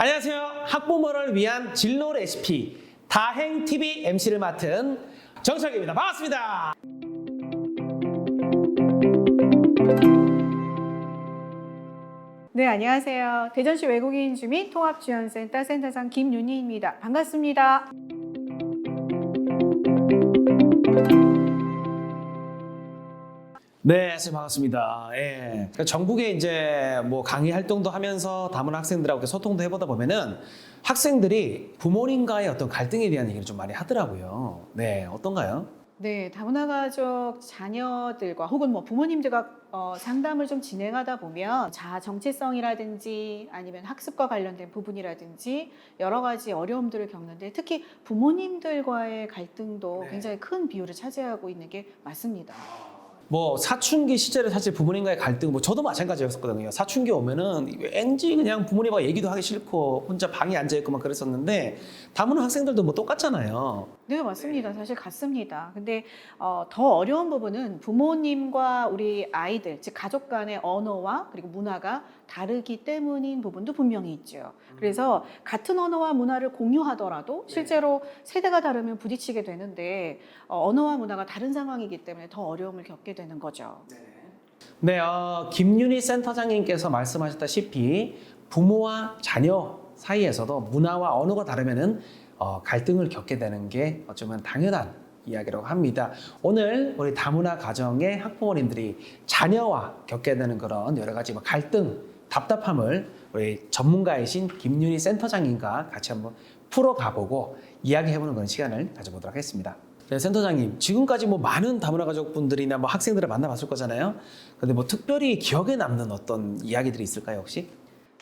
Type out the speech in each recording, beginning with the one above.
안녕하세요. 학부모를 위한 진로 레시피 다행TV MC를 맡은 정철기입니다. 반갑습니다. 네, 안녕하세요. 대전시 외국인 주민 통합지원센터 센터장 김윤희입니다. 반갑습니다. 네, 선생님 반갑습니다. 예. 그러니까 전국에 이제 뭐 강의 활동도 하면서 다문 학생들하고 소통도 해보다 보면은 학생들이 부모님과의 어떤 갈등에 대한 얘기를 좀 많이 하더라고요. 네, 어떤가요? 네, 다문화 가족 자녀들과 혹은 뭐 부모님들과 상담을 좀 진행하다 보면 자아 정체성이라든지 아니면 학습과 관련된 부분이라든지 여러 가지 어려움들을 겪는데 특히 부모님들과의 갈등도 네. 굉장히 큰 비율을 차지하고 있는 게 맞습니다. 뭐 사춘기 시절에 사실 부모님과의 갈등, 뭐 저도 마찬가지였었거든요. 사춘기 오면은 왠지 그냥 부모님과 얘기도 하기 싫고 혼자 방에 앉아 있고 막 그랬었는데 다문 학생들도 뭐 똑같잖아요. 네, 맞습니다. 사실 같습니다. 근데 더 어려운 부분은 부모님과 우리 아이들, 즉 가족 간의 언어와 그리고 문화가 다르기 때문인 부분도 분명히 있죠. 그래서 같은 언어와 문화를 공유하더라도 실제로 세대가 다르면 부딪히게 되는데 언어와 문화가 다른 상황이기 때문에 더 어려움을 겪게 되는 거죠. 네, 김윤희 센터장님께서 말씀하셨다시피 부모와 자녀 사이에서도 문화와 언어가 다르면은 갈등을 겪게 되는 게 어쩌면 당연한 이야기라고 합니다. 오늘 우리 다문화 가정의 학부모님들이 자녀와 겪게 되는 그런 여러 가지 뭐 갈등, 답답함을 우리 전문가이신 김윤희 센터장님과 같이 한번 풀어가보고 이야기해보는 그런 시간을 가져보도록 하겠습니다. 네, 센터장님, 지금까지 뭐 많은 다문화 가족분들이나 뭐 학생들을 만나봤을 거잖아요. 근데 뭐 특별히 기억에 남는 어떤 이야기들이 있을까요, 혹시?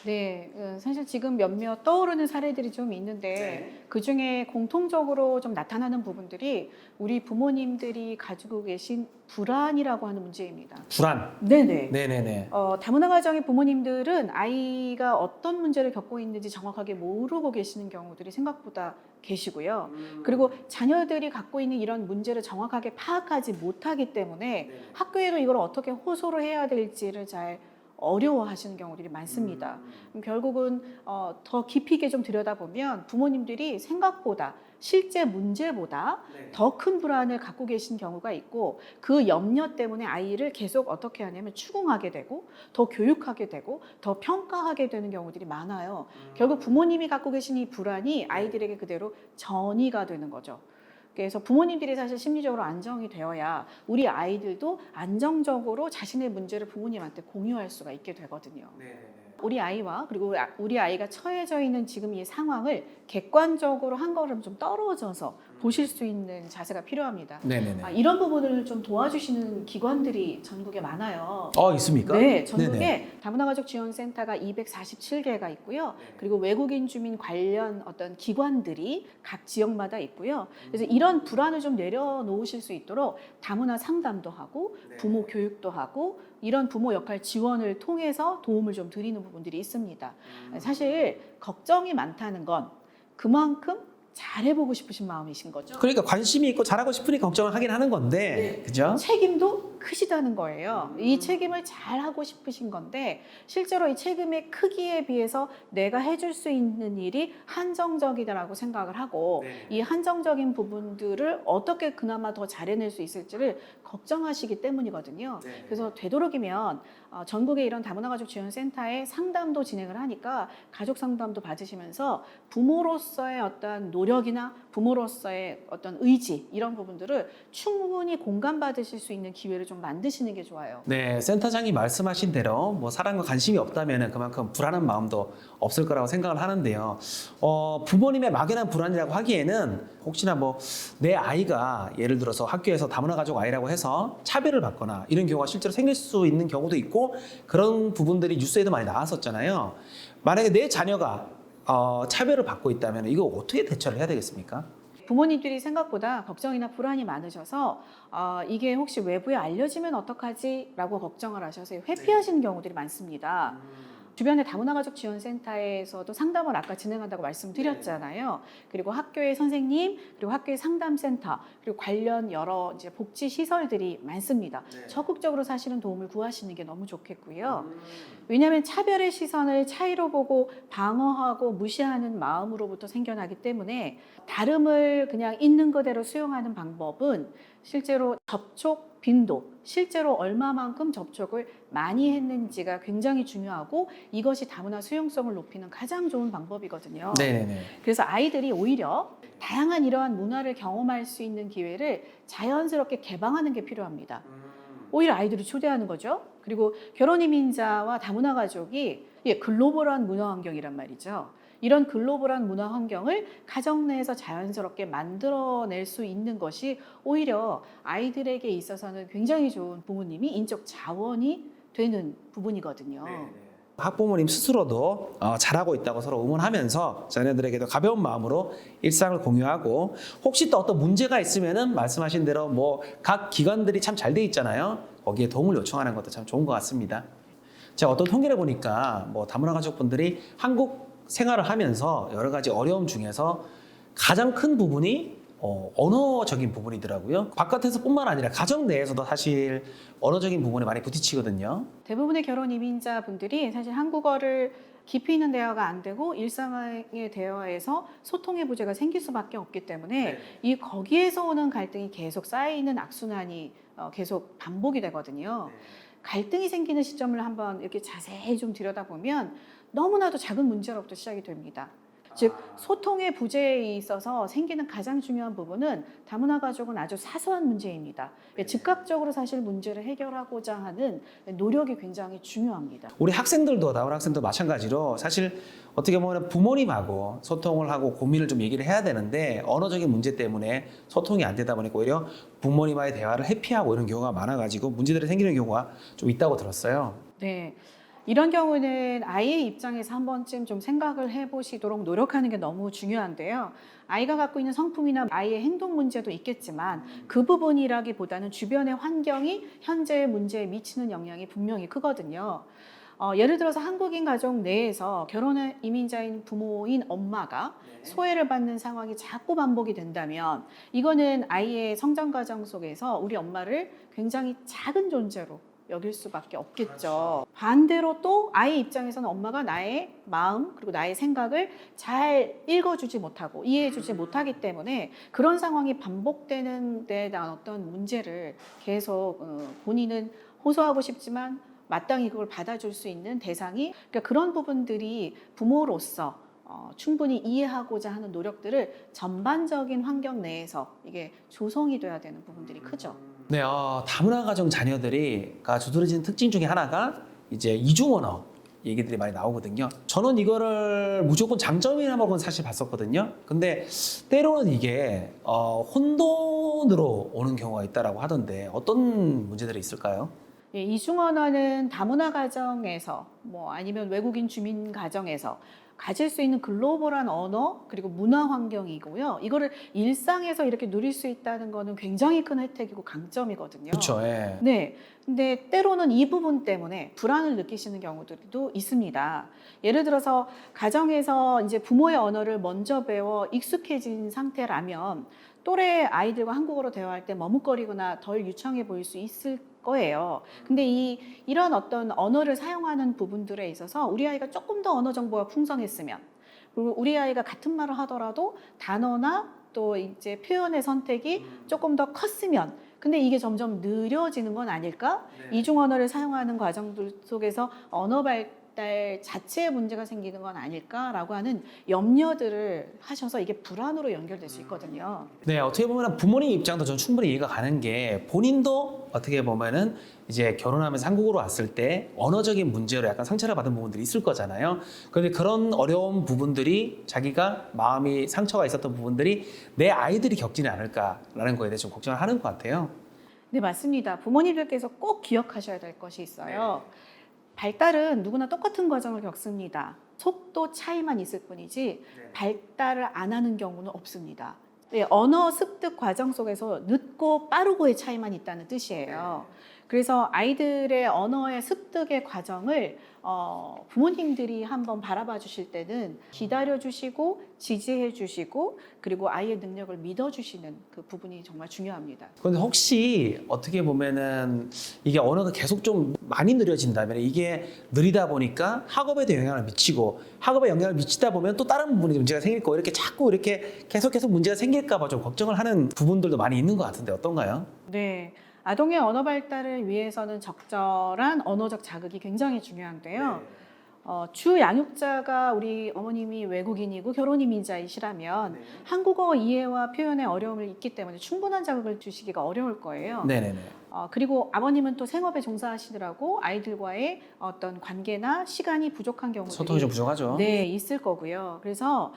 네, 사실 지금 몇몇 떠오르는 사례들이 좀 있는데 그 중에 공통적으로 좀 나타나는 부분들이 우리 부모님들이 가지고 계신 불안이라고 하는 문제입니다. 불안. 네네. 네네네. 다문화 가정의 부모님들은 아이가 어떤 문제를 겪고 있는지 정확하게 모르고 계시는 경우들이 생각보다 계시고요. 그리고 자녀들이 갖고 있는 이런 문제를 정확하게 파악하지 못하기 때문에 학교에도 이걸 어떻게 호소를 해야 될지를 잘 어려워하시는 경우들이 많습니다. 그럼 결국은 더 깊이 있게 좀 들여다보면 부모님들이 생각보다 실제 문제보다 더 큰 불안을 갖고 계신 경우가 있고 그 염려 때문에 아이를 계속 어떻게 하냐면 추궁하게 되고 더 교육하게 되고 더 평가하게 되는 경우들이 많아요. 결국 부모님이 갖고 계신 이 불안이 아이들에게 그대로 전이가 되는 거죠. 그래서 부모님들이 사실 심리적으로 안정이 되어야 우리 아이들도 안정적으로 자신의 문제를 부모님한테 공유할 수가 있게 되거든요. 우리 아이와 그리고 우리 아이가 처해져 있는 지금 이 상황을 객관적으로 한 걸음 좀 떨어져서 보실 수 있는 자세가 필요합니다. 네네네. 이런 부분을 좀 도와주시는 기관들이 전국에 많아요. 있습니까? 네, 전국에 네네. 다문화 가족 지원센터가 247개가 있고요. 그리고 외국인 주민 관련 어떤 기관들이 각 지역마다 있고요. 그래서 이런 불안을 좀 내려놓으실 수 있도록 다문화 상담도 하고 부모 교육도 하고 이런 부모 역할 지원을 통해서 도움을 좀 드리는 부분들이 있습니다. 사실 걱정이 많다는 건 그만큼 잘해보고 싶으신 마음이신 거죠. 그러니까 관심이 있고 잘하고 싶으니까 걱정을 하긴 하는 건데, 그죠? 책임도 크시다는 거예요. 이 책임을 잘 하고 싶으신 건데 실제로 이 책임의 크기에 비해서 내가 해줄 수 있는 일이 한정적이다라고 생각을 하고 이 한정적인 부분들을 어떻게 그나마 더 잘해낼 수 있을지를 걱정하시기 때문이거든요. 그래서 되도록이면 전국의 이런 다문화 가족 지원센터에 상담도 진행을 하니까 가족 상담도 받으시면서 부모로서의 어떤 노력이나 부모로서의 어떤 의지 이런 부분들을 충분히 공감받으실 수 있는 기회를 좀 만드시는 게 좋아요. 네, 센터장이 말씀하신 대로 뭐 사랑과 관심이 없다면 그만큼 불안한 마음도 없을 거라고 생각을 하는데요. 부모님의 막연한 불안이라고 하기에는 혹시나 뭐 내 아이가 예를 들어서 학교에서 다문화 가족 아이라고 해서 차별을 받거나 이런 경우가 실제로 생길 수 있는 경우도 있고 그런 부분들이 뉴스에도 많이 나왔었잖아요. 만약에 내 자녀가 차별을 받고 있다면 이거 어떻게 대처를 해야 되겠습니까? 부모님들이 생각보다 걱정이나 불안이 많으셔서 이게 혹시 외부에 알려지면 어떡하지? 라고 걱정을 하셔서 회피하시는 경우들이 많습니다. 주변의 다문화 가족 지원센터에서도 상담을 아까 진행한다고 말씀드렸잖아요. 그리고 학교의 선생님, 그리고 학교의 상담센터, 그리고 관련 여러 이제 복지 시설들이 많습니다. 적극적으로 사실은 도움을 구하시는 게 너무 좋겠고요. 왜냐하면 차별의 시선을 차이로 보고 방어하고 무시하는 마음으로부터 생겨나기 때문에 다름을 그냥 있는 그대로 수용하는 방법은 실제로 접촉 빈도, 실제로 얼마만큼 접촉을 많이 했는지가 굉장히 중요하고 이것이 다문화 수용성을 높이는 가장 좋은 방법이거든요. 네네네. 그래서 아이들이 오히려 다양한 이러한 문화를 경험할 수 있는 기회를 자연스럽게 개방하는 게 필요합니다. 오히려 아이들을 초대하는 거죠. 그리고 결혼 이민자와 다문화 가족이 글로벌한 문화 환경이란 말이죠. 이런 글로벌한 문화 환경을 가정 내에서 자연스럽게 만들어낼 수 있는 것이 오히려 아이들에게 있어서는 굉장히 좋은 부모님이 인적 자원이 되는 부분이거든요. 학부모님 스스로도 잘하고 있다고 서로 응원하면서 자녀들에게도 가벼운 마음으로 일상을 공유하고 혹시 또 어떤 문제가 있으면은 말씀하신 대로 뭐 각 기관들이 참 잘 돼 있잖아요. 거기에 도움을 요청하는 것도 참 좋은 것 같습니다. 제가 어떤 통계를 보니까 뭐 다문화 가족분들이 한국 생활을 하면서 여러 가지 어려움 중에서 가장 큰 부분이 언어적인 부분이더라고요. 바깥에서뿐만 아니라 가정 내에서도 사실 언어적인 부분에 많이 부딪히거든요. 대부분의 결혼 이민자 분들이 사실 한국어를 깊이 있는 대화가 안 되고 일상의 대화에서 소통의 부재가 생길 수밖에 없기 때문에 이 거기에서 오는 갈등이 계속 쌓이는 악순환이 계속 반복이 되거든요. 갈등이 생기는 시점을 한번 이렇게 자세히 좀 들여다보면 너무나도 작은 문제로부터 시작이 됩니다. 즉 소통의 부재에 있어서 생기는 가장 중요한 부분은 다문화 가족은 아주 사소한 문제입니다. 즉각적으로 사실 문제를 해결하고자 하는 노력이 굉장히 중요합니다. 우리 학생들도 다문화 학생도 마찬가지로 사실 어떻게 보면 부모님하고 소통을 하고 고민을 좀 얘기를 해야 되는데 언어적인 문제 때문에 소통이 안 되다 보니까 오히려 부모님과의 대화를 회피하고 이런 경우가 많아가지고 문제들이 생기는 경우가 좀 있다고 들었어요. 네. 이런 경우는 아이의 입장에서 한 번쯤 좀 생각을 해보시도록 노력하는 게 너무 중요한데요. 아이가 갖고 있는 성품이나 아이의 행동 문제도 있겠지만 그 부분이라기보다는 주변의 환경이 현재의 문제에 미치는 영향이 분명히 크거든요. 예를 들어서 한국인 가족 내에서 결혼 이민자인 부모인 엄마가 소외를 받는 상황이 자꾸 반복이 된다면 이거는 아이의 성장 과정 속에서 우리 엄마를 굉장히 작은 존재로 여길 수밖에 없겠죠. 그렇죠. 반대로 또 아이 입장에서는 엄마가 나의 마음 그리고 나의 생각을 잘 읽어주지 못하고 이해해주지 못하기 때문에 그런 상황이 반복되는 데 대한 어떤 문제를 계속 본인은 호소하고 싶지만 마땅히 그걸 받아줄 수 있는 대상이 그러니까 그런 부분들이 부모로서 충분히 이해하고자 하는 노력들을 전반적인 환경 내에서 이게 조성이 돼야 되는 부분들이 크죠. 네, 다문화 가정 자녀들이 두드러지는 특징 중에 하나가 이제 이중 언어 얘기들이 많이 나오거든요. 저는 이거를 무조건 장점이라고는 사실 봤었거든요. 근데 때로는 이게 혼돈으로 오는 경우가 있다라고 하던데 어떤 문제들이 있을까요? 예, 이중 언어는 다문화 가정에서 뭐 아니면 외국인 주민 가정에서 가질 수 있는 글로벌한 언어 그리고 문화 환경이고요. 이거를 일상에서 이렇게 누릴 수 있다는 거는 굉장히 큰 혜택이고 강점이거든요. 그렇죠. 예. 네. 근데 때로는 이 부분 때문에 불안을 느끼시는 경우들도 있습니다. 예를 들어서 가정에서 이제 부모의 언어를 먼저 배워 익숙해진 상태라면 또래 아이들과 한국어로 대화할 때 머뭇거리거나 덜 유창해 보일 수 있을 거예요. 근데 이런 어떤 언어를 사용하는 부분들에 있어서 우리 아이가 조금 더 언어 정보가 풍성했으면 그리고 우리 아이가 같은 말을 하더라도 단어나 또 이제 표현의 선택이 조금 더 컸으면 근데 이게 점점 느려지는 건 아닐까? 이중 언어를 사용하는 과정들 속에서 언어 발달 자체에 문제가 생기는 건 아닐까라고 하는 염려들을 하셔서 이게 불안으로 연결될 수 있거든요. 네, 어떻게 보면 부모님 입장도 전 충분히 이해가 가는 게 본인도 어떻게 보면은 이제 결혼하면서 한국으로 왔을 때 언어적인 문제로 약간 상처를 받은 부분들이 있을 거잖아요. 그런데 그런 어려운 부분들이 자기가 마음이 상처가 있었던 부분들이 내 아이들이 겪지는 않을까라는 거에 대해서 좀 걱정을 하는 것 같아요. 네, 맞습니다. 부모님들께서 꼭 기억하셔야 될 것이 있어요. 발달은 누구나 똑같은 과정을 겪습니다. 속도 차이만 있을 뿐이지 발달을 안 하는 경우는 없습니다. 네, 언어 습득 과정 속에서 늦고 빠르고의 차이만 있다는 뜻이에요. 그래서 아이들의 언어의 습득의 과정을 부모님들이 한번 바라봐 주실 때는 기다려 주시고 지지해 주시고 그리고 아이의 능력을 믿어 주시는 그 부분이 정말 중요합니다. 그런데 혹시 어떻게 보면은 이게 언어가 계속 좀 많이 느려진다면 이게 느리다 보니까 학업에도 영향을 미치고 학업에 영향을 미치다 보면 또 다른 부분이 문제가 생길 거고 이렇게 자꾸 이렇게 계속 문제가 생길까 봐 좀 걱정을 하는 부분들도 많이 있는 것 같은데 어떤가요? 네. 아동의 언어 발달을 위해서는 적절한 언어적 자극이 굉장히 중요한데요. 주 양육자가 우리 어머님이 외국인이고 결혼 이민자이시라면 한국어 이해와 표현에 어려움이 있기 때문에 충분한 자극을 주시기가 어려울 거예요. 네네네. 그리고 아버님은 또 생업에 종사하시더라고 아이들과의 어떤 관계나 시간이 부족한 경우들이 소통이 좀 부족하죠. 네, 있을 거고요. 그래서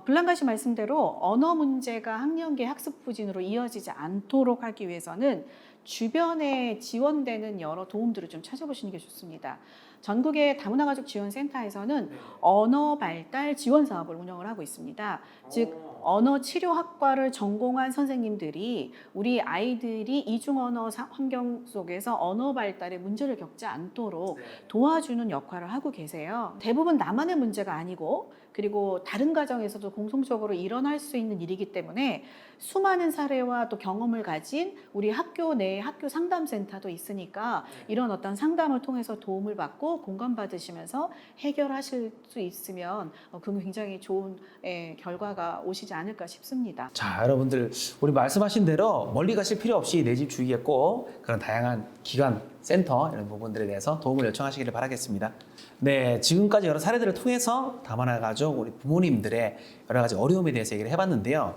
블랑가 씨 말씀대로 언어 문제가 학년기 학습 부진으로 이어지지 않도록 하기 위해서는 주변에 지원되는 여러 도움들을 좀 찾아보시는 게 좋습니다. 전국의 다문화 가족 지원 센터에서는 언어 발달 지원 사업을 운영을 하고 있습니다. 즉 언어 치료학과를 전공한 선생님들이 우리 아이들이 이중 언어 환경 속에서 언어 발달에 문제를 겪지 않도록 도와주는 역할을 하고 계세요. 대부분 나만의 문제가 아니고 그리고 다른 가정에서도 공통적으로 일어날 수 있는 일이기 때문에 수많은 사례와 또 경험을 가진 우리 학교 내에 학교 상담센터도 있으니까 이런 어떤 상담을 통해서 도움을 받고 공감받으시면서 해결하실 수 있으면 그건 굉장히 좋은 결과가 오시지 않을까 싶습니다. 자, 여러분들 우리 말씀하신 대로 멀리 가실 필요 없이 내 집 주위에 꼭 그런 다양한 기관, 센터 이런 부분들에 대해서 도움을 요청하시기를 바라겠습니다. 네, 지금까지 여러 사례들을 통해서 다문화 가족 우리 부모님들의 여러 가지 어려움에 대해서 얘기를 해봤는데요.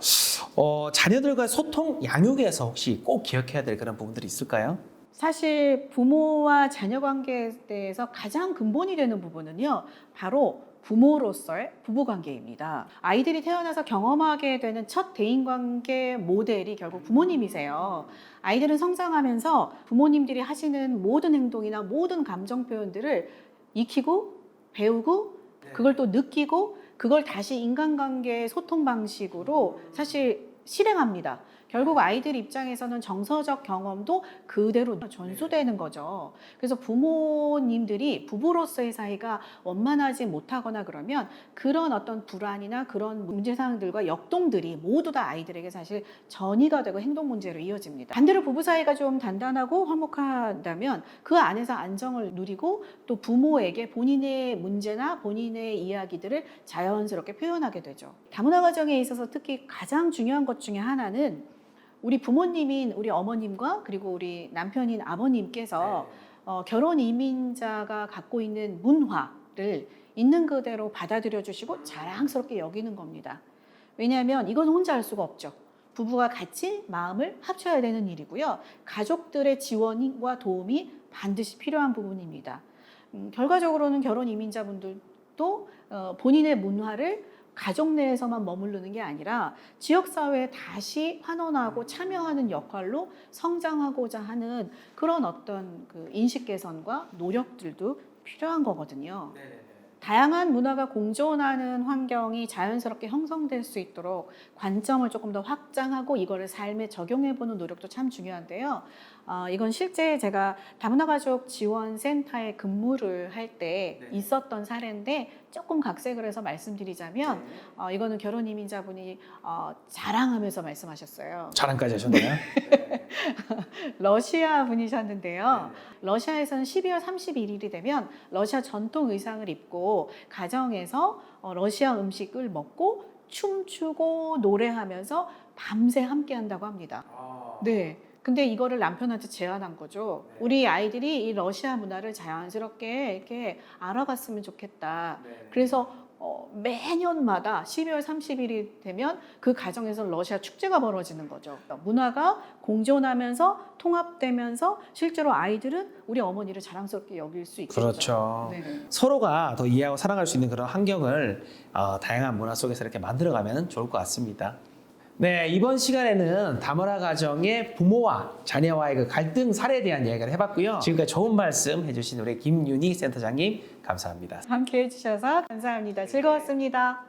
자녀들과의 소통, 양육에서 혹시 꼭 기억해야 될 그런 부분들이 있을까요? 사실 부모와 자녀 관계에 대해서 가장 근본이 되는 부분은요, 바로 부모로서의 부부관계입니다. 아이들이 태어나서 경험하게 되는 첫 대인관계 모델이 결국 부모님이세요. 아이들은 성장하면서 부모님들이 하시는 모든 행동이나 모든 감정 표현들을 익히고 배우고 그걸 또 느끼고 그걸 다시 인간관계의 소통 방식으로 사실 실행합니다. 결국 아이들 입장에서는 정서적 경험도 그대로 전수되는 거죠. 그래서 부모님들이 부부로서의 사이가 원만하지 못하거나 그러면 그런 어떤 불안이나 그런 문제사항들과 역동들이 모두 다 아이들에게 사실 전이가 되고 행동 문제로 이어집니다. 반대로 부부 사이가 좀 단단하고 화목하다면 그 안에서 안정을 누리고 또 부모에게 본인의 문제나 본인의 이야기들을 자연스럽게 표현하게 되죠. 다문화 가정에 있어서 특히 가장 중요한 것 중에 하나는 우리 부모님인 우리 어머님과 그리고 우리 남편인 아버님께서 결혼 이민자가 갖고 있는 문화를 있는 그대로 받아들여 주시고 자랑스럽게 여기는 겁니다. 왜냐하면 이건 혼자 할 수가 없죠. 부부가 같이 마음을 합쳐야 되는 일이고요. 가족들의 지원과 도움이 반드시 필요한 부분입니다. 결과적으로는 결혼 이민자분들도 본인의 문화를 가족 내에서만 머무르는 게 아니라 지역사회에 다시 환원하고 참여하는 역할로 성장하고자 하는 그런 어떤 그 인식 개선과 노력들도 필요한 거거든요. 다양한 문화가 공존하는 환경이 자연스럽게 형성될 수 있도록 관점을 조금 더 확장하고 이거를 삶에 적용해보는 노력도 참 중요한데요. 이건 실제 제가 다문화 가족 지원센터에 근무를 할 때 있었던 사례인데 조금 각색을 해서 말씀드리자면 이거는 결혼 이민자분이 자랑하면서 말씀하셨어요. 자랑까지 하셨나요? 러시아 분이셨는데요. 러시아에서는 12월 31일이 되면 러시아 전통 의상을 입고 가정에서 러시아 음식을 먹고 춤추고 노래하면서 밤새 함께 한다고 합니다. 네. 근데 이거를 남편한테 제안한 거죠. 우리 아이들이 이 러시아 문화를 자연스럽게 이렇게 알아갔으면 좋겠다. 그래서 매년마다 12월 30일이 되면 그 가정에서 러시아 축제가 벌어지는 거죠. 문화가 공존하면서 통합되면서 실제로 아이들은 우리 어머니를 자랑스럽게 여길 수 있겠죠. 그렇죠. 네. 서로가 더 이해하고 사랑할 수 있는 그런 환경을 다양한 문화 속에서 이렇게 만들어가면 좋을 것 같습니다. 네, 이번 시간에는 다문화 가정의 부모와 자녀와의 그 갈등 사례에 대한 이야기를 해봤고요. 지금까지 좋은 말씀 해주신 우리 김윤희 센터장님 감사합니다. 함께 해주셔서 감사합니다. 즐거웠습니다.